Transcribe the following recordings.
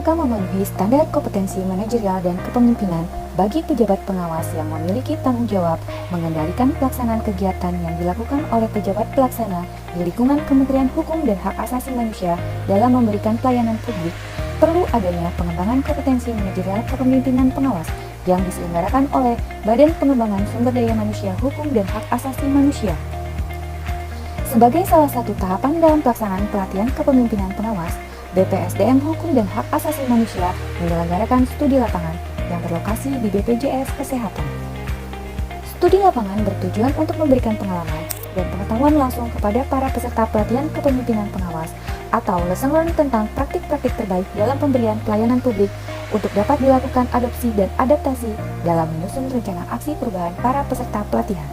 apakah memenuhi standar kompetensi manajerial dan kepemimpinan bagi pejabat pengawas yang memiliki tanggung jawab mengendalikan pelaksanaan kegiatan yang dilakukan oleh pejabat pelaksana di lingkungan Kementerian Hukum dan Hak Asasi Manusia dalam memberikan pelayanan publik. Perlu adanya pengembangan kompetensi manajerial kepemimpinan pengawas yang diselenggarakan oleh Badan Pengembangan Sumber Daya Manusia Hukum dan Hak Asasi Manusia. Sebagai salah satu tahapan dalam pelaksanaan pelatihan kepemimpinan pengawas, BPSDM Hukum dan Hak Asasi Manusia menyelenggarakan studi lapangan yang berlokasi di BPJS Kesehatan. Studi lapangan bertujuan untuk memberikan pengalaman dan pengetahuan langsung kepada para peserta pelatihan kepemimpinan pengawas atau lesson learned tentang praktik-praktik terbaik dalam pemberian pelayanan publik untuk dapat dilakukan adopsi dan adaptasi dalam menyusun rencana aksi perubahan para peserta pelatihan.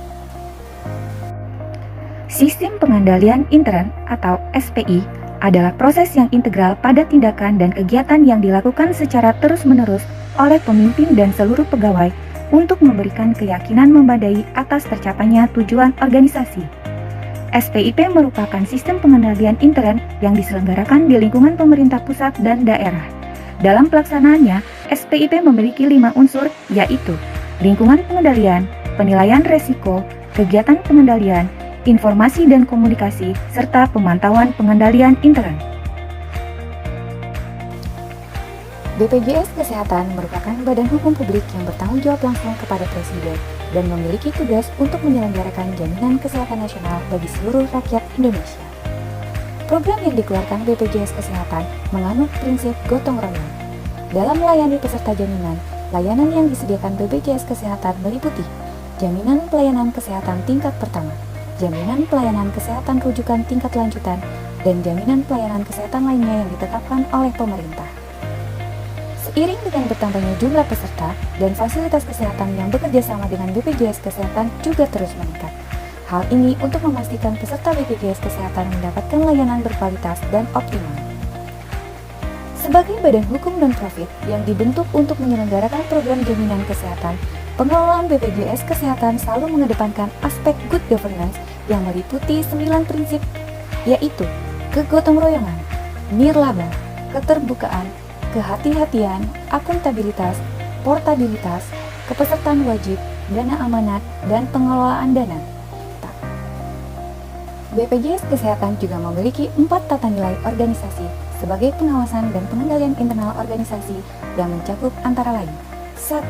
Sistem pengendalian intern atau SPI adalah proses yang integral pada tindakan dan kegiatan yang dilakukan secara terus-menerus oleh pemimpin dan seluruh pegawai untuk memberikan keyakinan memadai atas tercapainya tujuan organisasi. SPIP merupakan sistem pengendalian intern yang diselenggarakan di lingkungan pemerintah pusat dan daerah. Dalam pelaksanaannya, SPIP memiliki 5 unsur, yaitu lingkungan pengendalian, penilaian resiko, kegiatan pengendalian, informasi dan komunikasi, serta pemantauan pengendalian intern. BPJS Kesehatan merupakan badan hukum publik yang bertanggung jawab langsung kepada Presiden dan memiliki tugas untuk menyelenggarakan jaminan kesehatan nasional bagi seluruh rakyat Indonesia. Program yang dikeluarkan BPJS Kesehatan menganut prinsip gotong royong. Dalam melayani peserta jaminan, layanan yang disediakan BPJS Kesehatan meliputi jaminan pelayanan kesehatan tingkat pertama, jaminan pelayanan kesehatan rujukan tingkat lanjutan, dan jaminan pelayanan kesehatan lainnya yang ditetapkan oleh pemerintah. Seiring dengan bertambahnya jumlah peserta dan fasilitas kesehatan yang bekerja sama dengan BPJS Kesehatan juga terus meningkat. Hal ini untuk memastikan peserta BPJS Kesehatan mendapatkan layanan berkualitas dan optimal. Sebagai badan hukum non-profit yang dibentuk untuk menyelenggarakan program jaminan kesehatan, pengelolaan BPJS Kesehatan selalu mengedepankan aspek good governance yang meliputi 9 prinsip, yaitu kegotong-royongan, nirlaba, keterbukaan, kehati-hatian, akuntabilitas, portabilitas, kepesertaan wajib, dana amanat, dan pengelolaan dana. BPJS Kesehatan juga memiliki 4 tata nilai organisasi sebagai pengawasan dan pengendalian internal organisasi yang mencakup antara lain 1.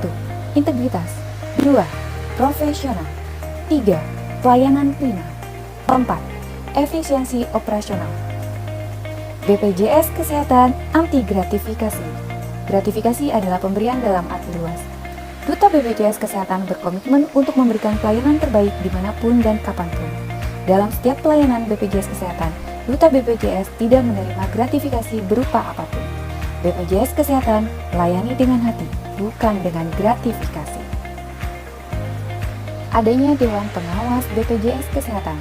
Integritas 2. Profesional 3. Pelayanan prima 4. Efisiensi operasional. BPJS Kesehatan anti gratifikasi. Gratifikasi adalah pemberian dalam arti luas. Duta BPJS Kesehatan berkomitmen untuk memberikan pelayanan terbaik dimanapun dan kapanpun. Dalam setiap pelayanan BPJS Kesehatan, Duta BPJS tidak menerima gratifikasi berupa apapun. BPJS Kesehatan melayani dengan hati, bukan dengan gratifikasi. Adanya Dewan Pengawas BPJS Kesehatan.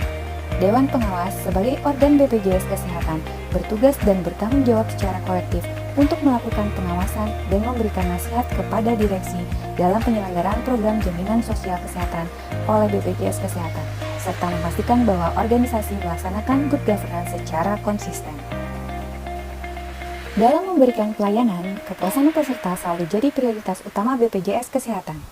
Dewan Pengawas sebagai organ BPJS Kesehatan bertugas dan bertanggung jawab secara kolektif untuk melakukan pengawasan dan memberikan nasihat kepada direksi dalam penyelenggaraan program jaminan sosial kesehatan oleh BPJS Kesehatan, serta memastikan bahwa organisasi melaksanakan good governance secara konsisten. Dalam memberikan pelayanan, kepuasan peserta selalu jadi prioritas utama BPJS Kesehatan.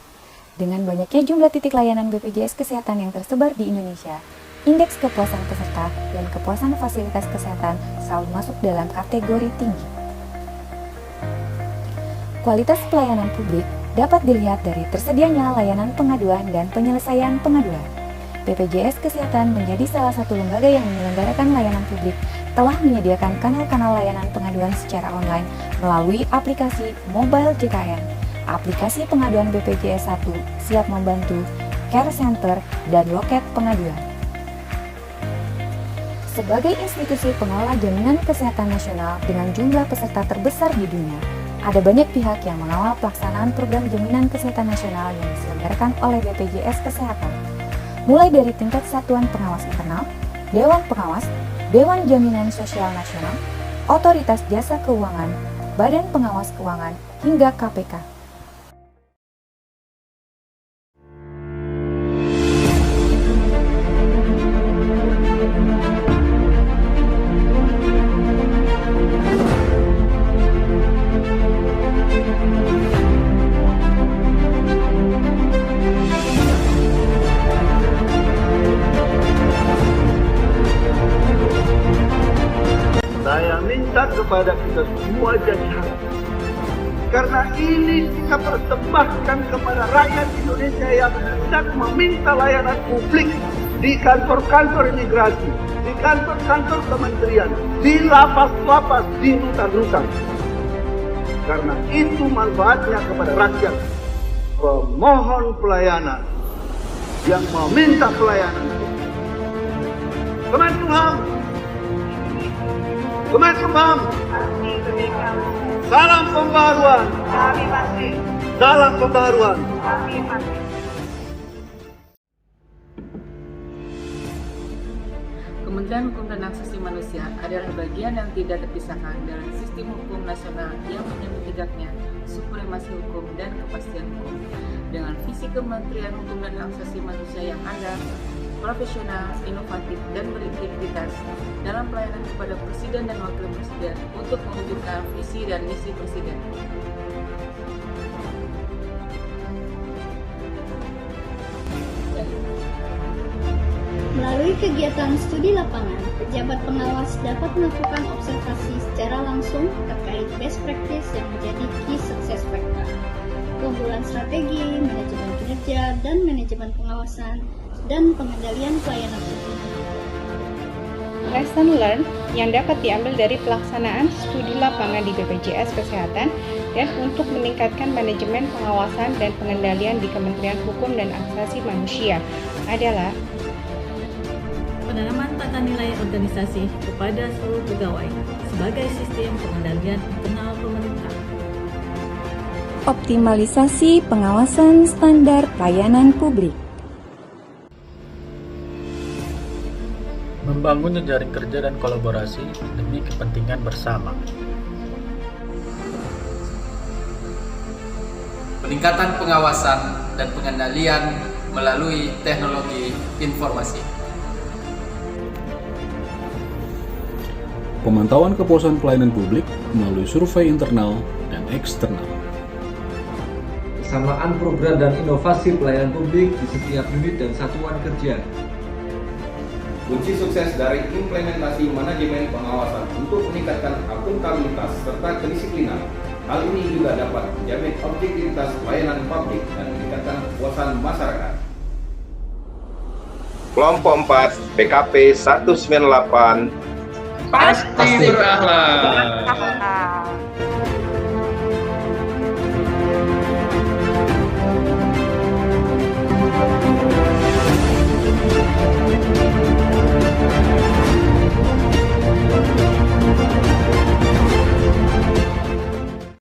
Dengan banyaknya jumlah titik layanan BPJS Kesehatan yang tersebar di Indonesia, indeks kepuasan peserta dan kepuasan fasilitas kesehatan selalu masuk dalam kategori tinggi. Kualitas pelayanan publik dapat dilihat dari tersedianya layanan pengaduan dan penyelesaian pengaduan. BPJS Kesehatan menjadi salah satu lembaga yang menyelenggarakan layanan publik, telah menyediakan kanal-kanal layanan pengaduan secara online melalui aplikasi Mobile JKN, aplikasi pengaduan BPJS 1, Siap Membantu, Care Center, dan Loket Pengaduan. Sebagai institusi pengelola jaminan kesehatan nasional dengan jumlah peserta terbesar di dunia, ada banyak pihak yang mengawal pelaksanaan program jaminan kesehatan nasional yang diselenggarakan oleh BPJS Kesehatan. Mulai dari tingkat Satuan Pengawas Internal, Dewan Pengawas, Dewan Jaminan Sosial Nasional, Otoritas Jasa Keuangan, Badan Pengawas Keuangan, hingga KPK. Saya minta kepada kita semua jajaran, karena ini kita persembahkan kepada rakyat Indonesia yang hendak meminta layanan publik di kantor-kantor imigrasi, di kantor-kantor kementerian, di lapas-lapas, di rutan-rutan. Karena itu manfaatnya kepada rakyat. Pemohon pelayanan yang meminta pelayanan. Kemenkumham, Kemenkumham, salam pembaruan. Salam pembaruan. Kementerian Hukum dan Hak Asasi Manusia adalah bagian yang tidak terpisahkan dari sistem hukum nasional yang menyebut tegaknya supremasi hukum dan kepastian hukum. Dengan visi Kementerian Hukum dan Hak Asasi Manusia yang andal, profesional, inovatif, dan berintegritas dalam pelayanan kepada Presiden dan Wakil Presiden untuk mewujudkan visi dan misi Presiden. Melalui kegiatan studi lapangan, pejabat pengawas dapat melakukan observasi secara langsung terkait best practice yang menjadi key success factor, keunggulan strategi, manajemen kinerja, dan manajemen pengawasan, dan pengendalian pelayanan publik. Lesson learned yang dapat diambil dari pelaksanaan studi lapangan di BPJS Kesehatan dan untuk meningkatkan manajemen pengawasan dan pengendalian di Kementerian Hukum dan Hak Asasi Manusia adalah penanaman tata nilai organisasi kepada seluruh pegawai sebagai sistem pengendalian internal pemerintah. Optimalisasi pengawasan standar pelayanan publik. Membangun jejaring kerja dan kolaborasi demi kepentingan bersama. Peningkatan pengawasan dan pengendalian melalui teknologi informasi. Pemantauan kepuasan pelayanan publik melalui survei internal dan eksternal. Kesamaan program dan inovasi pelayanan publik di setiap unit dan satuan kerja. Kunci sukses dari implementasi manajemen pengawasan untuk meningkatkan akuntabilitas serta kedisiplinan. Hal ini juga dapat menjamin objektivitas pelayanan publik dan meningkatkan kepuasan masyarakat. Kelompok 4 PKP 198 Pasti berakhlak.